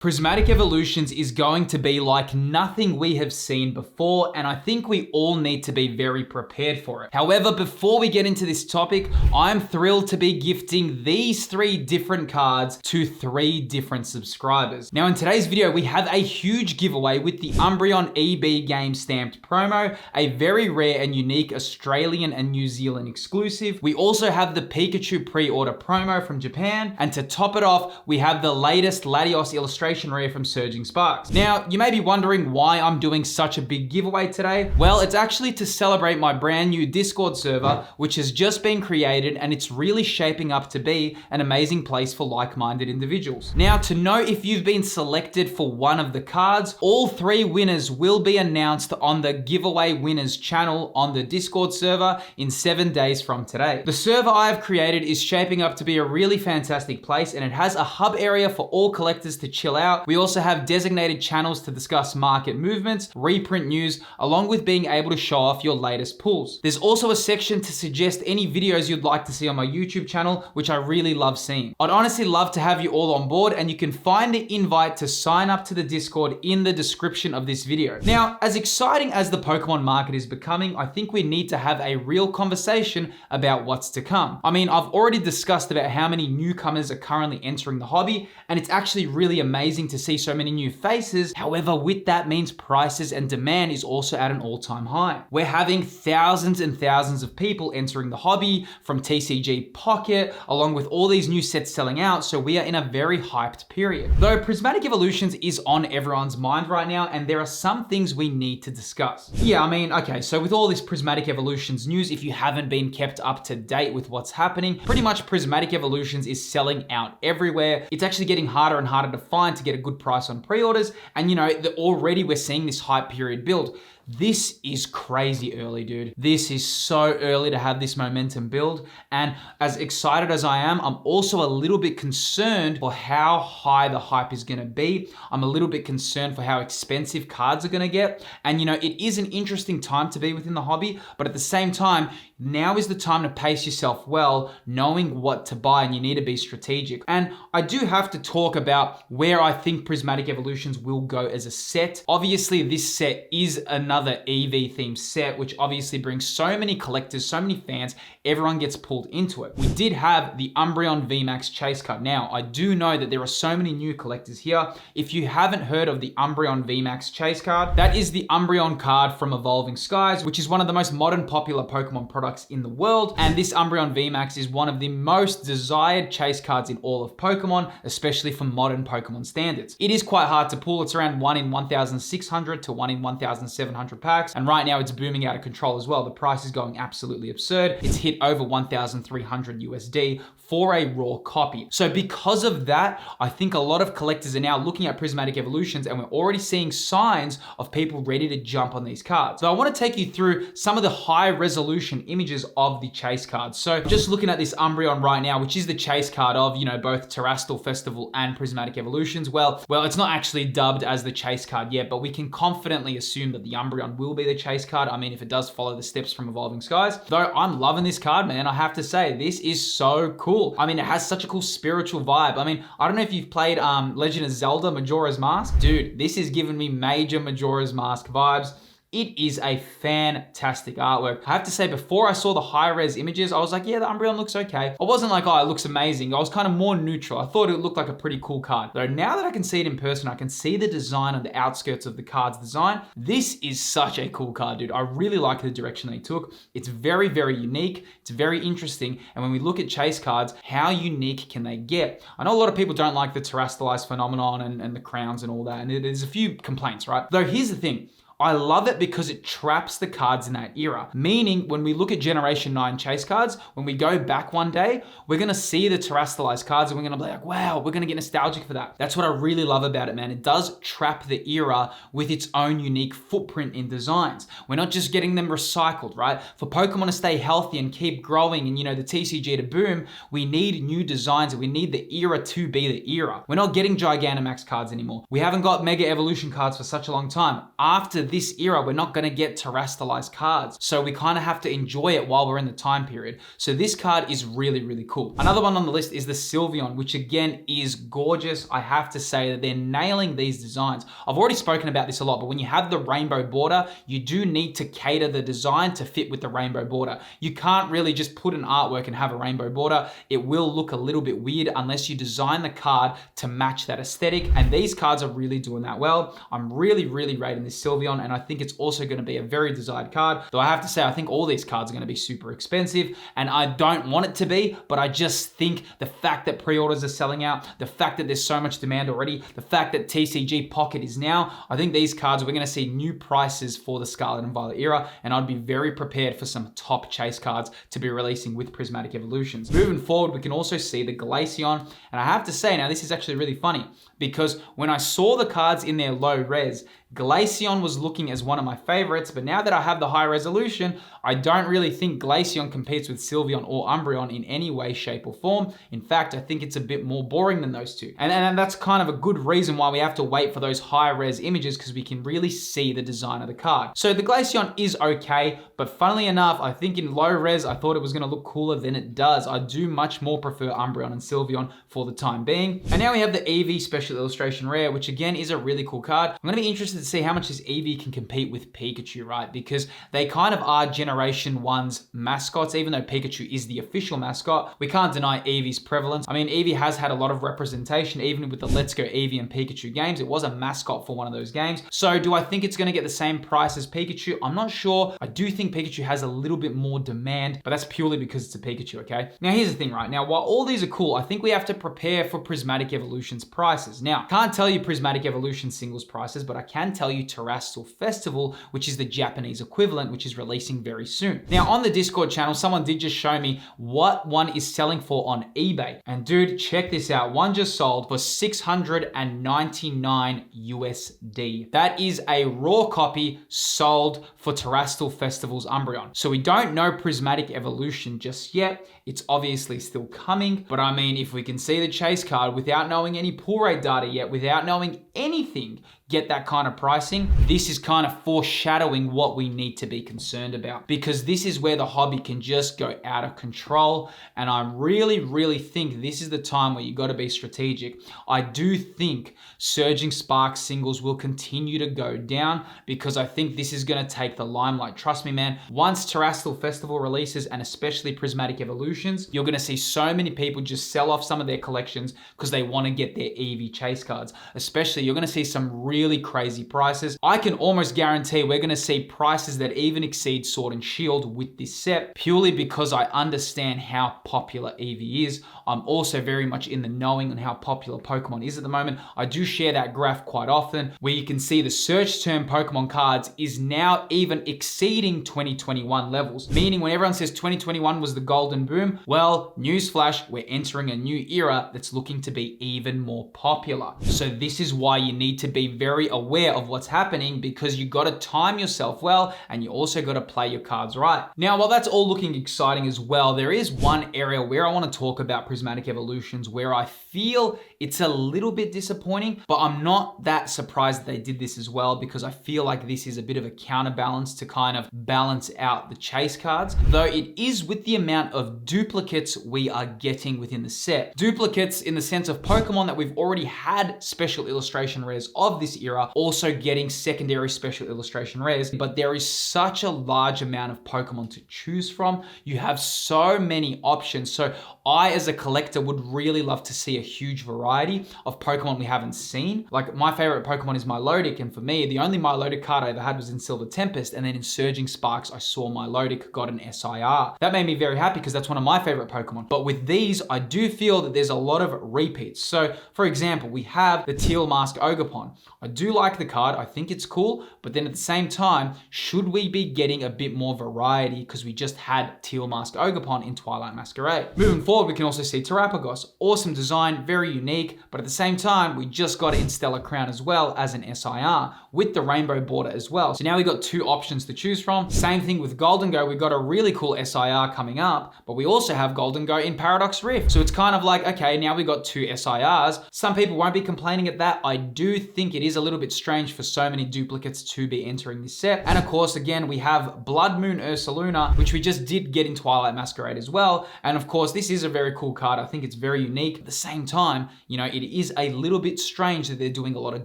Prismatic Evolutions is going to be like nothing we have seen before, and I think we all need to be very prepared for it. However, before we get into this topic, I'm thrilled to be gifting these 3 different cards to 3 different subscribers. Now, in today's video, we have a huge giveaway with the Umbreon Eevee game stamped promo, a very rare and unique Australian and New Zealand exclusive. We also have the Pikachu pre-order promo from Japan, and to top it off, we have the latest Latios illustration rare from Surging Sparks. Now, you may be wondering why I'm doing such a big giveaway today. Well, it's actually to celebrate my brand new Discord server, which has just been created, and it's really shaping up to be an amazing place for like-minded individuals. Now, to know if you've been selected for one of the cards, all 3 winners will be announced on the giveaway winners channel on the Discord server in 7 days from today. The server I have created is shaping up to be a really fantastic place, and it has a hub area for all collectors to chill out. We also have designated channels to discuss market movements, reprint news, along with being able to show off your latest pulls. There's also a section to suggest any videos you'd like to see on my YouTube channel, which I really love seeing. I'd honestly love to have you all on board, and you can find the invite to sign up to the Discord in the description of this video. Now, as exciting as the Pokemon market is becoming, I think we need to have a real conversation about what's to come. I mean, I've already discussed about how many newcomers are currently entering the hobby, and it's actually really amazing to see so many new faces. However, with that means prices and demand is also at an all-time high. We're having thousands and thousands of people entering the hobby from TCG Pocket, along with all these new sets selling out, so we are in a very hyped period. Though Prismatic Evolutions is on everyone's mind right now, and there are some things we need to discuss. Yeah, I mean, okay, so with all this Prismatic Evolutions news, if you haven't been kept up to date with what's happening, pretty much Prismatic Evolutions is selling out everywhere. It's actually getting harder and harder to find to get a good price on pre-orders, and you know, already we're seeing this hype period build. This is crazy early, dude. This is so early to have this momentum build. And as excited as I am, I'm also a little bit concerned for how high the hype is gonna be. I'm a little bit concerned for how expensive cards are gonna get. And you know, it is an interesting time to be within the hobby, but at the same time, now is the time to pace yourself well, knowing what to buy, and you need to be strategic. And I do have to talk about where I think Prismatic Evolutions will go as a set. Obviously, this set is another Eevee themed set, which obviously brings so many collectors, so many fans, everyone gets pulled into it. We did have the Umbreon VMAX chase card. Now, I do know that there are so many new collectors here. If you haven't heard of the Umbreon VMAX chase card, that is the Umbreon card from Evolving Skies, which is one of the most modern popular Pokemon products in the world. And this Umbreon VMAX is one of the most desired chase cards in all of Pokemon, especially for modern Pokemon standards. It is quite hard to pull. It's around 1 in 1,600 to 1 in 1,700 packs, and right now it's booming out of control as well. The price is going absolutely absurd. It's hit over 1,300 USD for a raw copy. So because of that, I think a lot of collectors are now looking at Prismatic Evolutions, and we're already seeing signs of people ready to jump on these cards. So I want to take you through some of the high resolution images of the chase cards. So just looking at this Umbreon right now, which is the chase card of, you know, both Terastalize Festival and Prismatic Evolutions. Well, it's not actually dubbed as the chase card yet, but we can confidently assume that the Umbreon will be the chase card. I mean, if it does follow the steps from Evolving Skies. Though I'm loving this card, man. I have to say, this is so cool. I mean, it has such a cool spiritual vibe. I mean, I don't know if you've played Legend of Zelda Majora's Mask. Dude, this is giving me major Majora's Mask vibes. It is a fantastic artwork. I have to say, before I saw the high-res images, I was like, yeah, the Umbreon looks okay. I wasn't like, oh, it looks amazing. I was kind of more neutral. I thought it looked like a pretty cool card. Though now that I can see it in person, I can see the design on the outskirts of the card's design. This is such a cool card, dude. I really like the direction they took. It's very, very unique. It's very interesting. And when we look at chase cards, how unique can they get? I know a lot of people don't like the Terastalize phenomenon and the crowns and all that. And there's a few complaints, right? Though here's the thing. I love it because it traps the cards in that era. Meaning, when we look at Generation 9 chase cards, when we go back one day, we're gonna see the Terastalize cards and we're gonna be like, wow, we're gonna get nostalgic for that. That's what I really love about it, man. It does trap the era with its own unique footprint in designs. We're not just getting them recycled, right? For Pokemon to stay healthy and keep growing and, you know, the TCG to boom, we need new designs and we need the era to be the era. We're not getting Gigantamax cards anymore. We haven't got Mega Evolution cards for such a long time. After this era, we're not going to get Terastalize cards. So we kind of have to enjoy it while we're in the time period. So this card is really, really cool. Another one on the list is the Sylveon, which again is gorgeous. I have to say that they're nailing these designs. I've already spoken about this a lot, but when you have the rainbow border, you do need to cater the design to fit with the rainbow border. You can't really just put an artwork and have a rainbow border. It will look a little bit weird unless you design the card to match that aesthetic. And these cards are really doing that well. I'm really, really rating this Sylveon, and I think it's also going to be a very desired card. Though I have to say, I think all these cards are going to be super expensive, and I don't want it to be, but I just think the fact that pre-orders are selling out, the fact that there's so much demand already, the fact that TCG Pocket is now, I think these cards, we're going to see new prices for the Scarlet and Violet era, and I'd be very prepared for some top chase cards to be releasing with Prismatic Evolutions. Moving forward, we can also see the Glaceon, and I have to say now, this is actually really funny, because when I saw the cards in their low res, Glaceon was looking as one of my favorites, but now that I have the high resolution, I don't really think Glaceon competes with Sylveon or Umbreon in any way, shape, or form. In fact, I think it's a bit more boring than those two. And that's kind of a good reason why we have to wait for those high res images, because we can really see the design of the card. So the Glaceon is okay, but funnily enough, I think in low res, I thought it was going to look cooler than it does. I do much more prefer Umbreon and Sylveon for the time being. And now we have the Eevee Special Illustration Rare, which again is a really cool card. I'm going to be interested to see how much this Eevee can compete with Pikachu, right? Because they kind of are Generation 1's mascots, even though Pikachu is the official mascot. We can't deny Eevee's prevalence. I mean, Eevee has had a lot of representation, even with the Let's Go Eevee and Pikachu games. It was a mascot for one of those games. So do I think it's going to get the same price as Pikachu? I'm not sure. I do think Pikachu has a little bit more demand, but that's purely because it's a Pikachu, okay? Now, here's the thing, right? Now, while all these are cool, I think we have to prepare for Prismatic Evolution's prices. Now, can't tell you Prismatic Evolution singles prices, but I can tell you Terastalize Festival, which is the Japanese equivalent, which is releasing very soon. Now, on the Discord channel, someone did just show me what one is selling for on eBay. And dude, check this out. One just sold for 699 USD. That is a raw copy sold for Terastalize Festival's Umbreon. So we don't know Prismatic Evolution just yet. It's obviously still coming, but I mean, if we can see the chase card without knowing any pull rate data yet, without knowing anything, get that kind of pricing, this is kind of foreshadowing what we need to be concerned about, because this is where the hobby can just go out of control. And I really, really think this is the time where you got to be strategic. I do think Surging Spark singles will continue to go down, because I think this is going to take the limelight. Trust me, man, once Terastalize Festival releases, and especially Prismatic Evolutions, you're going to see so many people just sell off some of their collections because they want to get their Eevee chase cards. Especially, you're going to see some really crazy prices. I can almost guarantee we're going to see prices that even exceed Sword and Shield with this set, purely because I understand how popular Eevee is. I'm also very much in the knowing on how popular Pokemon is at the moment. I do share that graph quite often, where you can see the search term Pokemon cards is now even exceeding 2021 levels. Meaning when everyone says 2021 was the golden boom, well, newsflash, we're entering a new era that's looking to be even more popular. So this is why you need to be very aware of what's happening, because you got to time yourself well, and you also got to play your cards right. Now, while that's all looking exciting as well, there is one area where I want to talk about Prismatic Evolutions where I feel it's a little bit disappointing, but I'm not that surprised that they did this as well, because I feel like this is a bit of a counterbalance to kind of balance out the chase cards, though it is with the amount of duplicates we are getting within the set. Duplicates in the sense of Pokemon that we've already had special illustration rares of this era, also getting secondary special illustration rares, but there is such a large amount of Pokemon to choose from. You have so many options. So I, as a collector, would really love to see a huge variety of Pokemon we haven't seen. Like, my favorite Pokemon is Milotic, and for me, the only Milotic card I ever had was in Silver Tempest, and then in Surging Sparks, I saw Milotic got an SIR. That made me very happy because that's one of my favorite Pokemon. But with these, I do feel that there's a lot of repeats. So, for example, we have the Teal Mask Ogerpon. I do like the card, I think it's cool, but then at the same time, should we be getting a bit more variety, because we just had Teal Mask Ogerpon in Twilight Masquerade? Moving forward, we can also see Terapagos. Awesome design, very unique. unique, but at the same time, we just got it in Stellar Crown as well as an SIR with the rainbow border as well. So now we got two options to choose from. Same thing with Golden Go. We got a really cool SIR coming up, but we also have Golden Go in Paradox Rift. So it's kind of like, okay, now we got two SIRs. Some people won't be complaining at that. I do think it is a little bit strange for so many duplicates to be entering this set. And of course, again, we have Blood Moon Ursaluna, which we just did get in Twilight Masquerade as well. And of course, this is a very cool card. I think it's very unique. At the same time, you know, it is a little bit strange that they're doing a lot of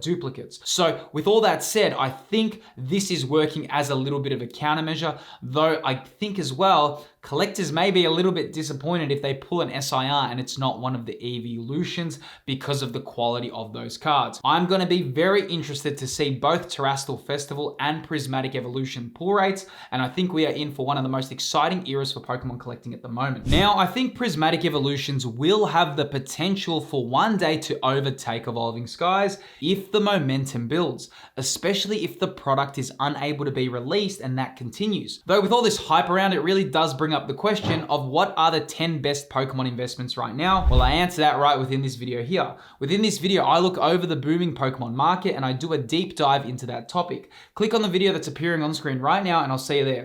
duplicates. So with all that said, I think this is working as a little bit of a countermeasure, though I think as well, collectors may be a little bit disappointed if they pull an SIR and it's not one of the evolutions because of the quality of those cards. I'm going to be very interested to see both Terastal Festival and Prismatic Evolution pull rates, and I think we are in for one of the most exciting eras for Pokemon collecting at the moment. Now, I think Prismatic Evolutions will have the potential for one day to overtake Evolving Skies if the momentum builds, especially if the product is unable to be released and that continues. Though with all this hype around, it really does bring up the question of what are the 10 best Pokemon investments right now? Well, I answer that right within this video here. Within this video, I look over the booming Pokemon market and I do a deep dive into that topic. Click on the video that's appearing on screen right now and I'll see you there.